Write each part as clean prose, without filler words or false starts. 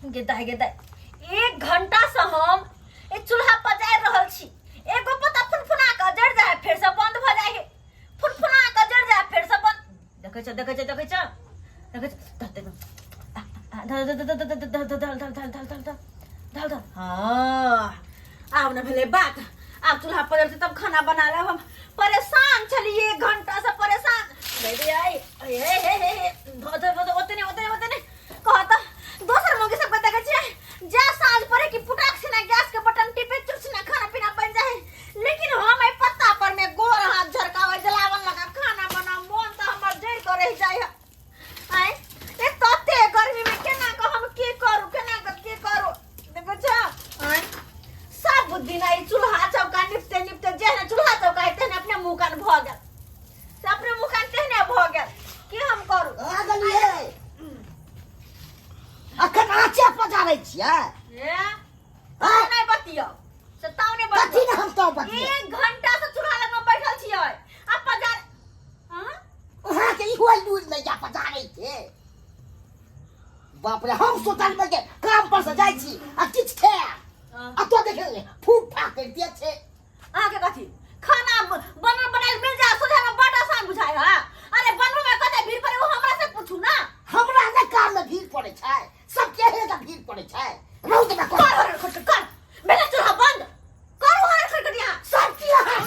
गेदा 1 घंटा से हम ए चूल्हा पजारि रहल छी। एगो पता फुनफुना के जड़ जाए फिर से बंद भ जाए है, फुनफुना के जड़ जाए फिर से बंद। देखे छ धल हाँ आब न भेले बात। अब चूल्हा पजरते तब खाना बना ले। हम परेशान चली 1 घंटा से परेशान। बेबी आई ओतने कहता दोसर मौके सब देखे छे जा साँझ पड़े कि पुटाक से ना गैस के बटन टिपे चुट से ना खाना पीना बन जाए। लेकिन हम ए पत्ता पर में गोर हाथ झरकावे जलावन लगा खाना बना मन तो हमर जड़ कर रह जाए। आय ए तते गर्मी में केना को हम की करू के करू देखो छ। आय सब दिन आई चूल्हा चौका निपते जेहने चूल्हा चौका है तेहने अपने मुंह कान भ गेल से अपने मुंह कान तेहने भ गेल की हम करू। आ गलिए अखन आचे पजारै छियै ए ताऊ नहीं बतियो से ताऊ नहीं कथी बतियो। न हम तो बतियै 1 घंटा से चूल्हा लग में बैठल छियै अब पजार। हां वहां के इहो लूज नहीं जा पजारै के। बाप रे हम सोतल में के काम पर से जाय छी आ किछ खे आ तो देखे फूक फाक कर दिए छे। आके कथी खाना बनल बनाल मिल जा सोझा में बड़ा आसान बुझाय। हां अरे बनवे में कते भीड़ पड़े वो हमरा से पूछू ना। हमरा ने काम में भीड़ पड़े छै सब केहे का भीड़ पड़े छै। रौद में कर मेरा चूल्हा बंद करू हर खटखटिया सब किया है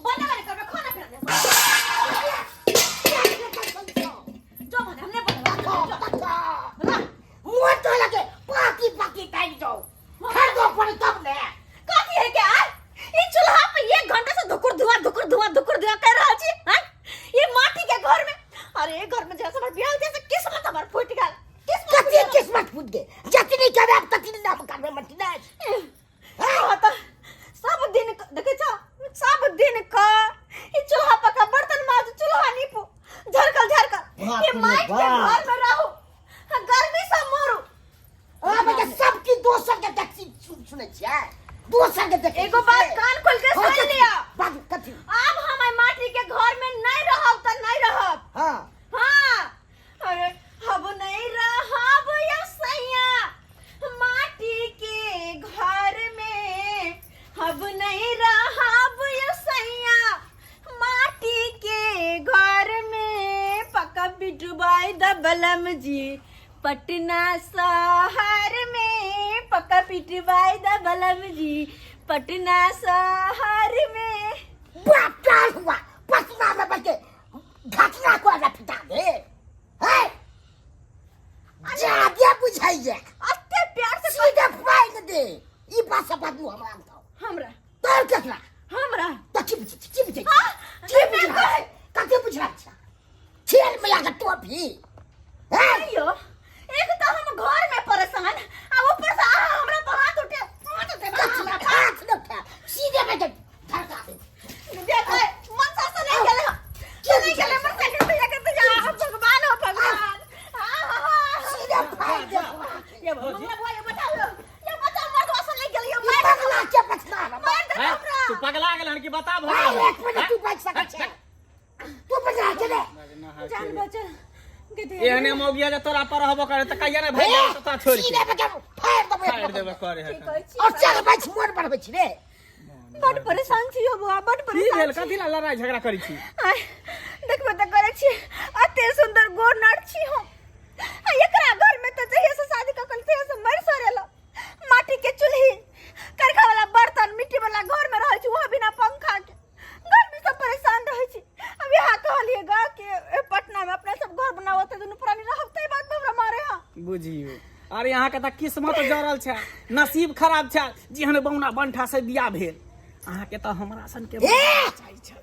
बना वाले कर खाना खिला दे जो बने हमने बना मुंह तो लगे पाकी टाइम जाओ खा दो पर तब ने कथी है क्या ई चूल्हा पे 1 घंटा से धुकुर धुआं कर रहल छी। हां ये माटी के घर में अरे घर में जैसे हमर बियाह जैसे किस्मत हमर फूट गेल। कथी किस्मत फूट गए जतनी करे अब ततनी नाम करबे मत ना। हां तो सब दिन देखे छ सब दिन का ई चूल्हा पका बर्तन माज चूल्हा नीपो झरकल ये माइट के घर में रहू गर्मी से मरू। अब के सबकी दोसर के टैक्सी सुने छियै दोसर के देखे एगो बात कान खोल के सुन लिया। बात कथी अब हम माटी के घर में नहीं रहब त नहीं रहब। हां हाँ अरे अब नहीं रहब या सैया माटी के घर में। अब नहीं रहब या सैया माटी के घर में। पक्का बिटुबाई दबलम जी पटना शहर में। पक्का पिटवाई दबलम जी पटना शहर में। बाटा हुआ पटना में बैठे घटना को आगे पिटा दे है जादे बुझाइए अत्ते प्यार से सीधे फाइन दे ई बात सब बात हमरा बताओ हमरा तोर केकरा हमरा तो चिप कथी बुझला छ खेल में आके तो भी है अयो एक तो हम घर में परेशान आ ऊपर से हमरा पर हाथ उठे हाथ न उठा सीधे बैठे धरका दे देख मन सा नहीं गेले नहीं गेले मन से के जाके तो जा भगवान हो भगवान। सीधे फाइन दे ये मंगला बुआ ये बताओ मर्द वासन नहीं गेलियो ई पगला के पछता मार दे हमरा। तू पगला गेलन की बता एक मिनट तू बैठ सके छै तू बजा के दे जान बचल एहने मौगिया जे तोरा पर रहबो करे त कहिया ने भाई गेल त छोड़ सीधे बैठे फाड़ फाड़ दे देबे करे है और चल बैठ मोर बढ़बै छी रे बड़ परेशान छी हो बुआ बड़ की भेल परेशान छी। कथी ला लड़ाई झगड़ा करी छी। आय देखबे त करे छी अते सुंदर गोर नाट छी हम एकरा घर में त जहिया से शादी क कल से मर सरेला माटी के चूल्ही करखा वाला बर्तन मिट्टी वाला घर में रह छी वहां बिना पंखा के गर्मी से परेशान रह छी। अब यहाँ कहलिएगा कि पटना में अपना सब घर बनावत है दोनों पुरानी रहब तई बात में हमरा मारे हां बुझियो अरे यहाँ के त किस्मत जरल छै नसीब खराब छै जेहन बौना बंठा से बियाह भेल। अहाँ के त हमरा सन के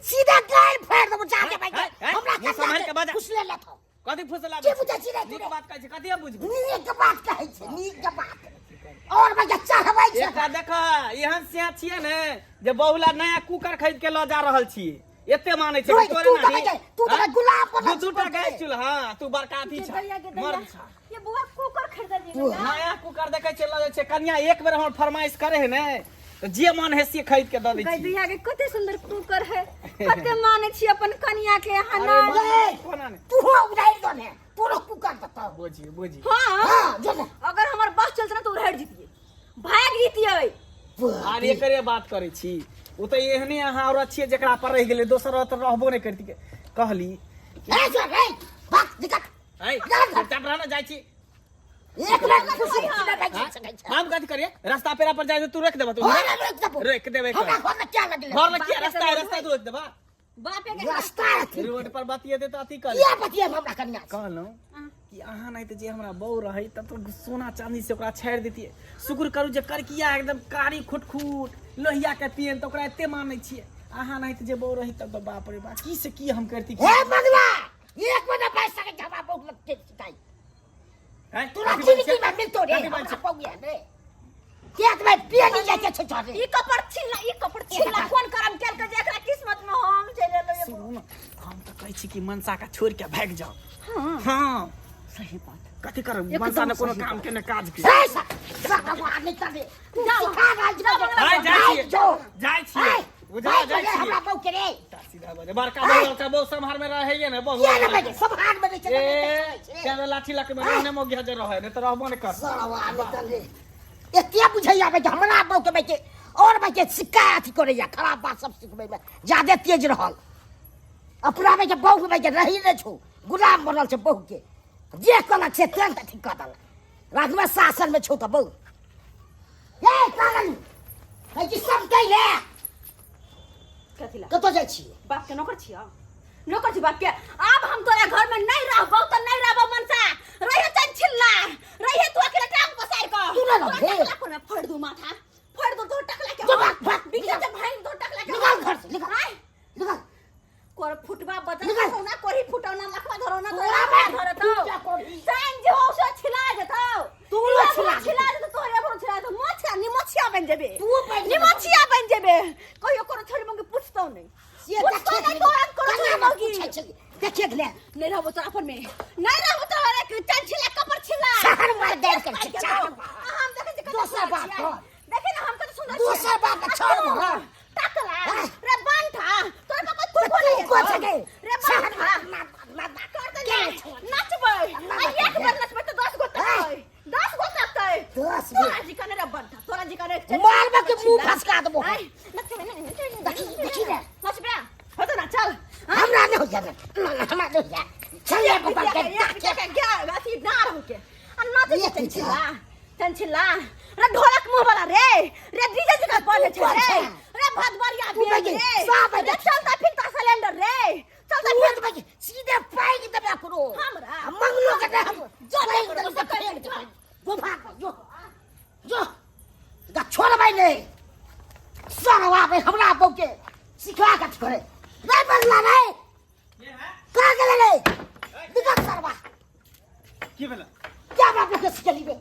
सीधा गाल फाड़ दबो जाके बैठ हमरा ये संभाल के बजा कुछ ले लेतो कथी फुसला के बुझै छी रे नीक बात कहै छै कथी बुझबी नीक बात कहै छै नीक बात और बजा चाहबै छै एकटा देख एहन से छिए ने जे बहुला नया कुकर खरीद के ल जा रहल छी एते माने छै तोरे ना तू तो गुलाब पर दू टा गैस चूल्हा तू बड़का अथी छ मर्द छ ये बुआ कुकर खरीद दिए नया कुकर देखे छै ल छै कन्या एक बेर हमर फरमाइश करे है ने तो जे मन है से खरीद के द दै छी। बिया के कते सुंदर कुकर है कते माने छी अपन कन्या के यहाँ अरे ना कोना ने तू हो उड़ाई दो ने तू बुझी बुझी हाँ हाँ जा जा अगर हमार बस चलते ना तो उड़ाड़ जीतिए भाग जीतिए आर एकरे बात करे छी उ त एहने अहाँ और अच्छी जकरा पर रह गेले दोसर त रहबो नहीं करती के कहली ए जा रे बात दिक्कत ऐ चुपचाप रहना जाइ छी एक मिनट खुशी ना बैठ सकै छै हम कथी करिए रास्ता पेरा पर जाए तो तू रख देबा तू हमरा रोक दबो रख देबे हमरा कर घर में क्या लगले घर लग के रास्ता तू रख देबा बापे के रास्ता थी रोड पर बतिए दे त अथी कर किया बतिया हमरा कन्या कहलौं कि अहाँ नहीं तो जे हमरा बहू रही तब तो सोना चांदी से ओकरा छाड़ देतिए शुक्र करू जे करकिया एकदम कारी खुटखुट लोहिया के पियन तो ओकरा एते मानै छिए अहाँ नहीं तो जे बहू रही तब तो बाप रे बाप की से की हम करती हे मधुआ एक महीना पैसा के जमा बहुत लगते सिखाई हैं तोरा जिंदगी में मिलतो रे हमरा पौगिया रे खेत में पिए नहीं जाके छ छोरे ई कपड़ छिला फोन करम केल के जेकरा किस्मत में हम चले लो सुन हम तो कहै छी कि मनसा का छोड़ के भाग जाओ हां हां सही बात कथी कर मनसा ने कोनो काम के न काज के ऐसा भगवान नहीं करे सिखा राज हाय जाइ छिए बुझा जाइ छिए हमरा बहू के रे सीधा बजे बड़का बहू संभार में रहे है ना बहू किया ना बजे सब हाथ में चले ए क्या लाठी लक में रहने मोगी हजर रहे ने तो रहबो ने कर सरवा निकल रे एतिया बुझैया बे हमरा बहू के बेटे और बेटे शिकायत करे या खराब बात सब सिखबे में ज्यादा तेज रहल अपना में के बहू में के रही न छो गुलाम बनल छ बहू के जे कला छे तेल त ठीक कर दल रात में शासन में छो त बहू ए कागल है कि सब कइले कथिला कतो जाइ छी बाप के नौकर छिया नौकर छी बाप के अब हम तोरा घर में नहीं रहबो त नहीं रहबो मनसा रहिए चल छिल्ला रहिए तू अकेले टांग पसार को तू ना रहे को ना फोड़ दूं माथा फोड़ दो टकला के जो बात बिगड़ के भाई दो टकला के निकाल घर से निकाल कोर फुटबा बदल निकाल। ना कोरी फुटौना लखवा धरोना तोरा धर तो क्या कोरी? सांग जो से छिला जतो तू लो छिला जतो तोरे बरो छिला तो मोछा निमोछिया बन जेबे तू बन जेबे। निमोछिया बन जेबे कहियो कोनो छोरी मंगे पूछतो नहीं ये पूछतो नहीं तोरा कोनो छोरी मंगी देखिए ले नहीं रहबो तो अपन में नहीं रहबो तो अरे चल छिला कपर छिला शहर में देर कर चाचा हम देखे जे दूसरा बात कर। देखे ना हम तो सुंदर दूसरा बात छोड़ दो टकला रे बनठा तोर का कोई बोले को सके रे बनठा कर दे नाचबे आ एक बार नाचबे तो 10 गो तक 10 गो तक 10 तोरा जी कने रे बनठा तोरा जी कने मार में के मुंह फसका दबो नचबे नहीं देखी रे नचबे हो तो ना चल हमरा नहीं हो जाए हमरा नहीं हो जाए चल ये पकड़ के के क्या गाती नार होके आ नाच चंचिला रे ढोलक मुंह वाला रे डीजे जी का बोले छे रे भात बारिया तू रे बजे, सब बजे। रे चलता फिरता सिलेंडर रे चलता तू फिर बजे सीधे पाई के दबा करो हमरा मंगलो के हम जो पाई के दबा फेंक दे वो भाग जो गा छोड़ भाई ने सरवा पे हमरा बहू के सिखा के करे नहीं बदला नहीं ये है कहां गेले रे निकल सरवा की भेला क्या बाप के सिखली बे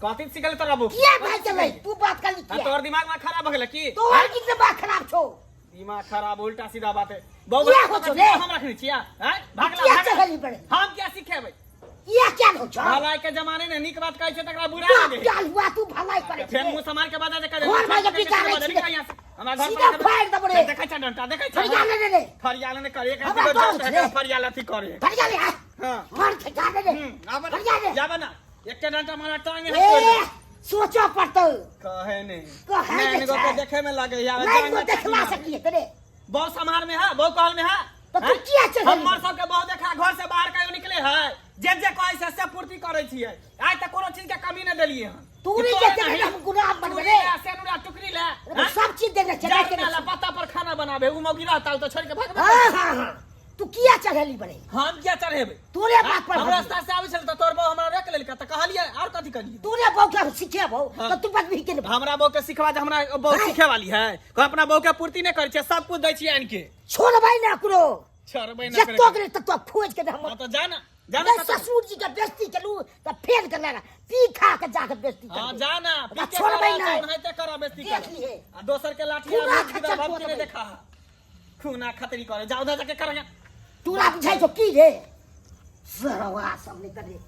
कथी सिखल तोरा बहू किया भाई चले तू बात कर ली आ तोर दिमाग में खराब हो गेल की तू हर की दिमाग खराब छो दिमाग खराब उल्टा सीधा बात है बहू क्या हो छो रे? हम रखनी छिया हैं भागला क्या भागला चली पड़े हम क्या सिखेबै ये क्या हो छो भलाई के जमाने में निक बात कहै छै तकरा बुरा बाप लगे क्या हुआ तू भलाई करे फेर मुंह समार के बाजा जे करे घर में जब बिगाड़े छी। हमरा घर सीधा पर फाड़ दबो रे देखै छ डंटा देखै छ फरिया ले रे फरियाल ने करे हमरा के गाँव दोस्त छै। है फरियाल अथी करे फरिया ले हां मार के गाने रे फरिया ले जाबे ना एक डंटा मारा टांगे हम तोड़ ए दे सोचो पड़तो कहे ने कहे ने नहीं छै। को देखे में लगे या नहीं वो देखवा सकी है तेरे बहुत समार में है बहुत कहल में है तो तू किया चल हमर सब के बहुत देखा घर से बाहर कहियो निकले है जे कोई से पूर्ति करे छियै आज तक कोनो चीज के कमी न देलिए हन तू नहीं कहते रे हम गुलाम बनबे रे सेनुरा टुकड़ी ले वो सब चीज देने चला के जाके पत्ता पर खाना बनाबे उ मौगी रहता तो छोड़ के भाग हां तू किया चढ़ली बड़े हम क्या चढ़ेबे तूने बात पर हम रास्ता से आबै छल त तोर बहू हमरा रोक लेलका त कहलिए और कथी करिए तूने बहु के सिखे बहु तो तू बात भी के हमरा बहू के सिखवा जे हमरा बहू सिखे वाली है को अपना बहू के पूर्ति नहीं करे छै सब कुछ दै छियै इनके छोड़ भाई ना करो छोड़बे जे ना तो करे करे तो खोज के हम तो जाना जाना मैं ससुर जी का बेइज्जती करू तो फेल कर लेना पी खा के जाके बेइज्जती कर हां जाना पीके छोड़ भाई करा ना। कौन है ते करा बेइज्जती देख कर लिए। आ दोसर के लाठी खूना आ खच्चर बाप पोत ने भाई। देखा खूना खतरी करे जाओ उधर जाके करेंगे तू ना बुझाई तो की रे सरवा सब ने करे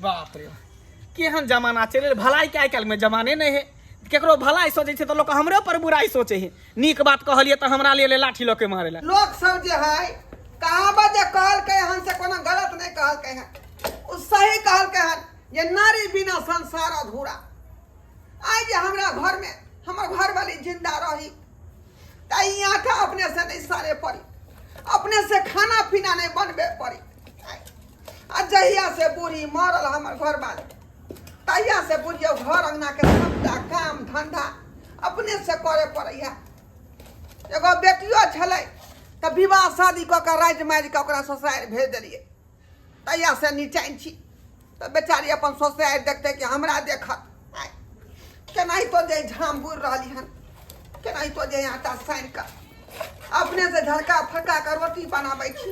बाप रे केहन जमाना चले भलाई के आइ काल में जमाने नहीं है केकरो भलाई सोचे छै तो लोग हमरे पर बुराई सोचे है नीक बात कहलिए तो हमरा लिए लाठी लोग के मारेला लोग सब जे है कहाँ बजे कहल के हमसे कोनो गलत नहीं कहल के है उ सही कहल के हन ये नारी बिना संसार अधूरा। आज जे हमरा घर में हमर घर वाली जिंदा रही त ई आटा अपने से नहीं सारे पड़ी, अपने से खाना पीना नहीं बनबे पड़ी। आ जहिया से बूढ़ी मरल हमर घर वाली तहिया से बुझियो घर अंगना के सबटा काम धंधा अपने से करे पड़ैया। एगो बेटियो छलै त विवाह शादी क के राज माज के ओकरा ससुराल भेज देलिए, तहिया से नीचाइन छी। तो बेचारी अपन ससुराल देखते कि हमरा देखत केनाही तो जे झाम बुड़ रही हन, केनाही तो जे आटा सान के अपने से झलका फटका के रोटी बनाबै छी,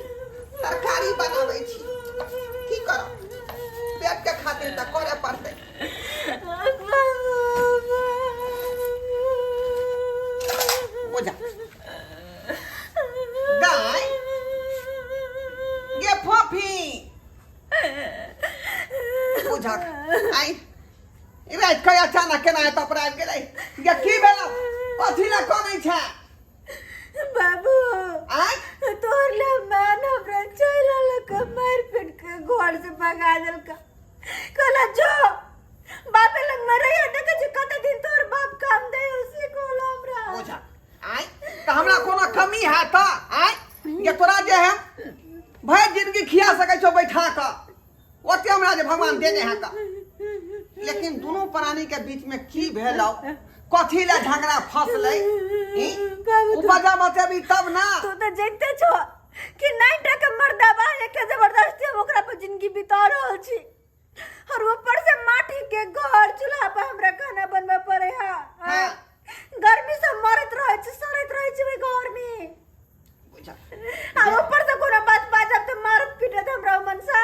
तरकारी बनाबै छी। की करब, पेट के खातिर त करे पड़तै। बुझा गाय ये फोफी बुझा आई इराज कय अचानक केना है तपरा आबि गेलै। ये की भेल, कथी ला कोनै छै बाबू आय तोर ले मान हमरा चला लक मार पीट के घर से भगा देलक। कहला जो बापे लग मरे या देख जे कत दिन तोर बाप काम दे उसी को हमरा। बुझा आय त हमरा कोनो कमी है त आय ये तोरा जे हम भर जिंदगी खिया सकै छौ बैठा क ओते हमरा जे भगवान देने है त। लेकिन दोनों प्राणी के बीच में की भेलौ, कथी ला झगड़ा फसलै उपजा बतेबी तब ना। तू तो जानते छो कि नाइटा के मर्दा बा के जबरदस्ती हम ओकरा पर जिंदगी बिता रहल छी, और ऊपर से माटी के घर चूल्हा पर हमरा खाना बनबे पड़े है। हाँ। गर्मी से मरत रहे छी, सड़त रहे छी ओई घर में। बुझा आ ऊपर से कोनो बात बाजब त मारत पीटत हमरा मनसा।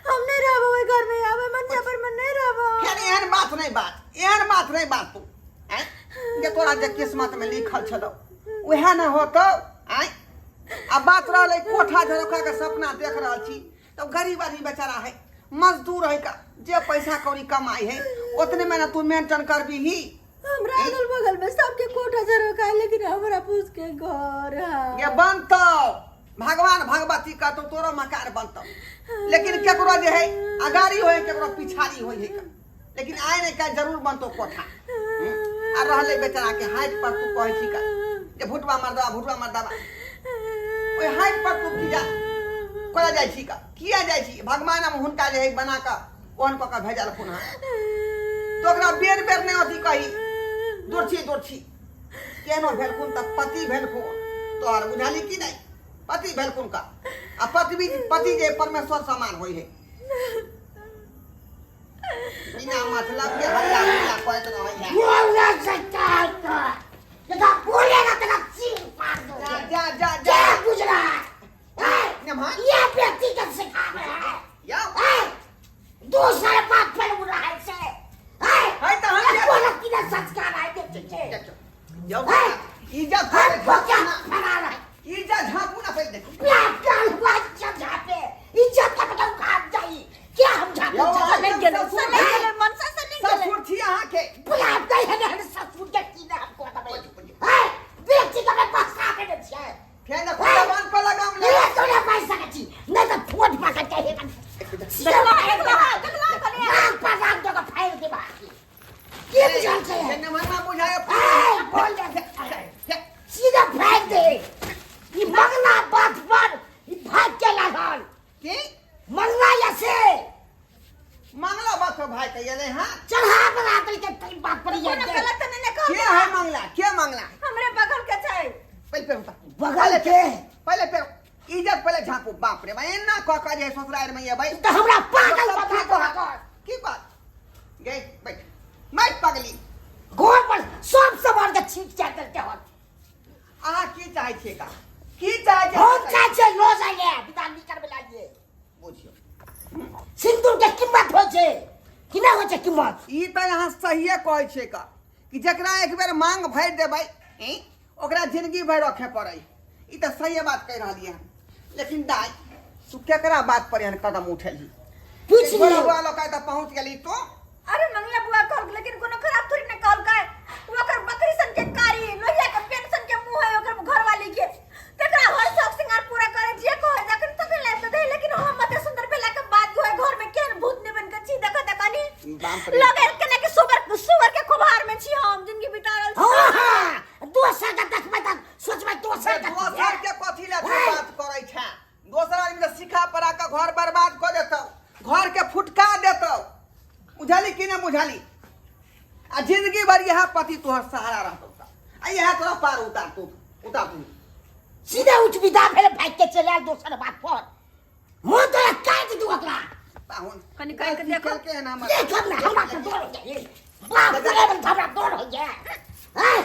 हम नहीं रहबो ओई घर में, आवे मन जबर मन नहीं रहबो। फिर एहन बात नहीं बात तू आय जे तोरा जे किस्मत में लिखल छलो वह न होतो आय। अब बात रहले कोठा झरोखा के सपना देख रहल छी तो गरीब आदमी बेचारा है, मजदूर है का जे पैसा कौड़ी कमाई है उतने में ना तू मेंटेन करबी ही। हमरा अगल बगल में सबके कोठा झरोखा, लेकिन हमरा पूछ के घर है। ये बनतो भगवान भगवती का तो तोरो मकान बनतो, लेकिन केकरो जे है अगाड़ी होय केकरो पिछाड़ी होय है का। लेकिन आय नहीं का जरूर बनतो कोठा। आ रहले बेचारा के हाइट पर तू कहै छी का जे भुटवा मर्दवा ओय हाइट पर तू की जा कोला जाय छी का किया जाय छी। भगवान हम हुनका जे है बना का ओहन क के भेजल खुन है तो ओकरा बेर बेर नहीं होती कही दूरछी केनो भेल खुन त पति भेल खुन तोहर बुझाली की नहीं, पति भेल खुन का। आ पति जे परमेश्वर समान होय है, बिना मतलब के हल्ला गुल्ला करत रहै है। बोलना सकता है तो जदा बोलेगा तेरा सिर फाड़ दूंगा। जा क्या बुझ रहा है? नमहा ये व्यक्ति का सिखा रहा है। या दूसरे बात पे उड़ रहा है से है तो हम ये बोला कि ना संस्कार है व्यक्ति के। यो इज्जत हम को क्या फरा रहा है? इज्जत झापू ना फेंक दे। ब्लैक गर्ल को इज्जत झापे, इज्जत का बताओ कहाँ जाई? क्या हम झापे? नहीं गेले मनसा से नहीं सब गेले। सुरछी यहाँ के ब्लैक नहीं है ना ससुर के की ना हमको बताओ। है व्यक्ति का मैं पैसा के दे छे। फेंक दे जवान पर लगाम ले। ये तो ना पैसा का चीज नहीं तो फोट पकड़ चाहिए ना। देखला करे नाक पर नाक जगह फाइल के बाकी ये बुझाते हैं। ने मना बुझाए बोल दे सीधा फेंक दे। ये मंगला बात पर ये भाग के लागल की मंगला ऐसे मंगला बात हो भाई कहिए हां चढ़ा बना के तेरी बात पर ये कोनो गलत नहीं के कहो। है मंगला के मंगला हमरे बगल के छै। पहले पे उठा बगल के पहले पे इज्जत पहले झापू। बाप रे भाई ना काका जे ससुराल में ये भाई तो हमरा पागल बता दो हकर की बात गए बैठ मैं पगली घोड़ पर सब सवार के छीट जाते के हो। आ की चाहे छे का की चाहे छे हम चाहे लो जाइए विधान निकर बुलाइए। बुझियो सिंदूर के कीमत हो छे कि ना हो छे कीमत। ई त यहाँ सहीए कहै छे का कि जकरा एक बेर मांग भर देबै ओकरा जिंदगी भर रखे पड़ै। ई त सही बात कह रहलिए। लेकिन दाई तू केकरा बात पर एहन कदम उठेली? पूछ लियो बुआ लोग त पहुंच गेली तो अरे मंगला बुआ कर, लेकिन कोनो खराब थोड़ी ना कॉल का। ओकर बकरी सन के कारी लोहिया के पेंशन के मुंह है ओकर घर वाली के। तकरा हर शौक सिंगार पूरा करे जे को जखन तक ले दे, लेकिन हम मत सिखा पड़ा का घर बर्बाद कर देता घर के फुटका देता बुझाली कि नहीं बुझाली आ जिंदगी भर यह पति तुहर सहारा रहता आ यह तोरा पार उतार तू सीधा उच्च विदा भेल भाग के चले दोसर बात पर मोन तो काट दू ओकरा पाहुन कनी कह के देखो के ना मत देखब ना हमरा तो डर हो जाए बाप करे में हमरा डर हो जाए हैं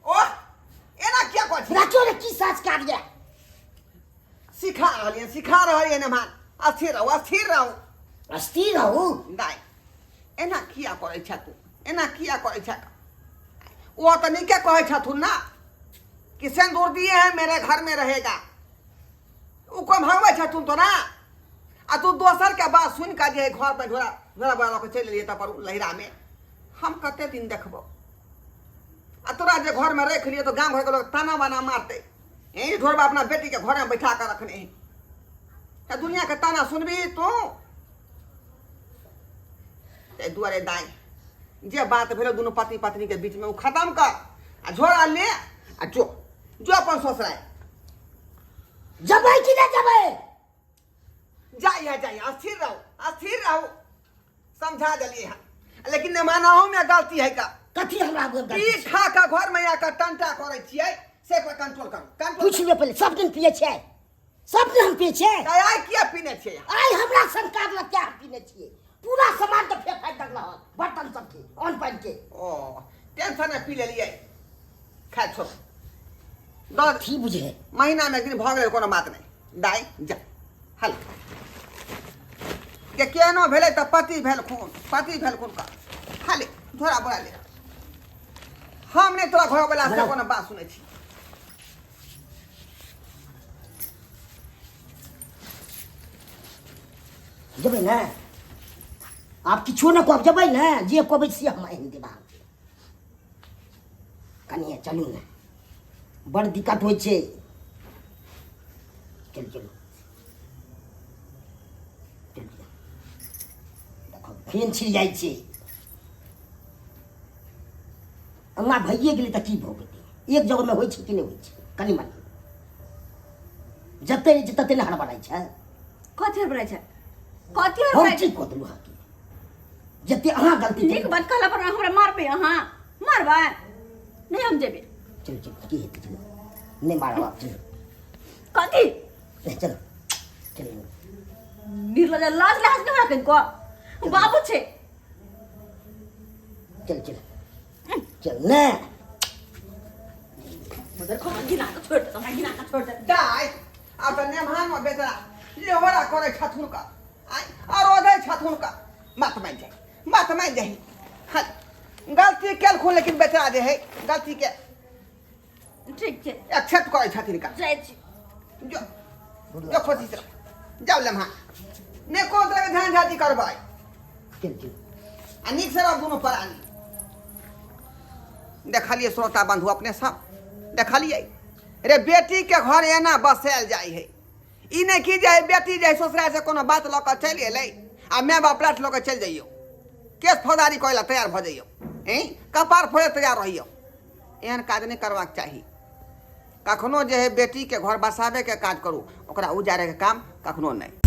ओ एना क्या कर छी राखियो रे की साज काट गया सिखा रहलिए ने मान अस्थिर रहो अस्थिर हो दाई एना किया करे छ तू एना किया करे छ वो तो नहीं क्या कहे छथुन ना कि सिंदूर दिए हैं मेरे घर में रहेगा उ को भागवे छथुन तो ना आ तू दोसर के बात सुन का जे घर पे झोरा बड़ा के चल लिए त पर लहिरा में हम कते दिन देखबो आ तोरा जे घर में रख लिए तो गांव घर के लोग ताना बाना मारते यही ढोरबा अपना बेटी के घर में बैठा कर रखने हैं दुनिया के ताना सुनबी तू दुआरे दाई जे बात भेलो दोनों पति पत्नी के बीच में वो खत्म कर आ झोरा ले आ जो अपन ससुराल जबै कि ना जबै जाइए अस्थिर रहो समझा दिलिए हम लेकिन ने मानहु में गलती है का कथी हमरा गलती ई खा का घर में या का टंटा करे छियै से पर कंट्रोल करू कुछ ले पहले सब दिन पिए छै सब दिन हम पिए छै आय किया पीने छियै आइ हमरा संकार लग क्या पीने छिए पूरा सामान तो फेंक दक रहल बर्तन सब के ऑन पानी के ओ टेंशन पी लेलिए खा छोड़ दस की बुझे महीना में एक दिन भऽ गेल कोनो बात नहीं दाई जा हल के केनो भेले त पति भेल खून का खाली झोरा बोरा ले हम नहीं तोरा घर वाला से कोनो बात सुनै छी जबै ना आप किछो न कहब जबै ना जे कहबै से हम आइन देबा कनिया चलू ना बड़ दिक्कत होइ छै चलू देखो फेन छिड़ जाइ छै अङ्गा भइए गेलै तऽ की भऽ गेलै एक जगह में होइ छै कि नहि होइ छै कनि मनि जते तते ने हड़बड़ाइ छै कथी हड़बड़ाइ छै कथी हम हड़बड़ाइ छै ठीक कऽ देलू अहाँके जते अहाँ गलती नीक बात कहला पर हमरा मारबै अहाँ मारबै नहीं हम जेबै चलो की हेतै चलो नहीं मारब आप चलो कथी नहीं चलो निर्लज लाज लाज नहीं राखन को बाबू छे चल ने मगर खो गिना के छोड़ दे गिना के छोड़ दे दाई अब त नेमान में बेचरा लेवरा करे छथुन का आई और ओदे छथुन का मत मान जाई हल गलती केल खून लेकिन बेचरा जे है गलती के ठीक छै एक्सेप्ट करे छथिन का जाय छी जो खुशी से जाओ लम्हा ने को तरह के ध्यान जाती करबाई चल आ नीक से रह दोनों प्राणी देखलिए श्रोता बंधु अपने सब देखलिए रे बेटी के घर एना बसायल जाय है ई नहीं की जाए बेटी जाए ससुराल से कोनो बात ल के चल एलै आ माय बाप लाठ ल के चल जाइयो केस फौजदारी कइला तैयार भ जाइयो कपार फोड़े तैयार रहियो एहन काज नहीं करबाक चाही कखनो जे है बेटी के घर बसावे के काज करू ओकरा उजारे के काम कखनो नहीं